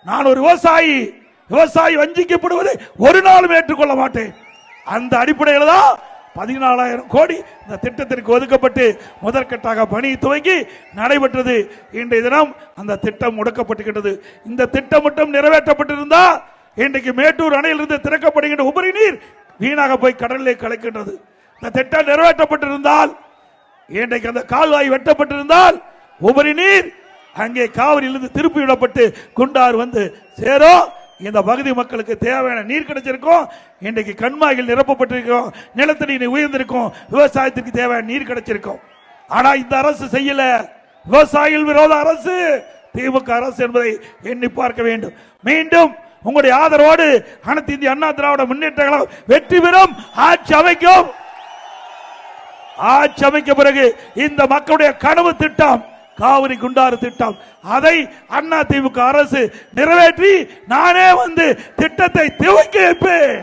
நான் ஒரு விவசாயி வஞ்சிக்கப்படுவதை ஒரு நாளும் ஏற்றுக்கொள்ள மாட்டேன். அந்த அடிப்படையில் தான் 14,000 கோடி இந்த திட்டத்திற்கு ஒதுக்கப்பட்டு முதற்கட்டாக பணி துவங்கி நடைபெற்றது. இன்றைய தினம் அந்த திட்டம் முடக்கப்பட்டுகின்றது. இந்த திட்டம் மட்டும் நிறைவேற்றப்பட்டிருந்தா இன்றைக்கு மேட்டூர் அணையிலிருந்து திறக்கப்படுகின்ற உபரி நீர் வீணாக போய் கடலிலே கலக்கின்றது. இந்த திட்டம் நிறைவேற்றப்பட்டிருந்தால், இன்றைக்கு அந்த கால்வாய் வெட்டப்பட்டிருந்தால் உபரி நீர் அங்கே காவிரியிலிருந்து திருப்பி விடப்பட்டு குண்டாறு வந்து சேரும். இந்த பகுதி மக்களுக்கு தேவையான நீர் கிடைச்சிருக்கும். இன்றைக்கு கண்மாயில் நிரப்பப்பட்டிருக்கும், நிலத்தடி உயர்ந்திருக்கும், விவசாயத்திற்கு தேவையான நீர் கிடைச்சிருக்கும். ஆனா இந்த அரசு செய்யல. விவசாயிகள் விரோத அரசு திமுக அரசு என்பதை எண்ணி பார்க்க வேண்டும். மீண்டும் உங்களுடைய ஆதரவோடு அனைத்து இந்திய அண்ணா திராவிட முன்னேற்ற கழகம் வெற்றி பெறும். ஆட்சி அமைக்க பிறகு இந்த மக்களுடைய கனவு திட்டம் காவிரி குண்டாறு திட்டம், அதை அண்ணா திமுக அரசு நிறைவேற்றி நானே வந்து திட்டத்தை துவக்கி வைப்பேன்.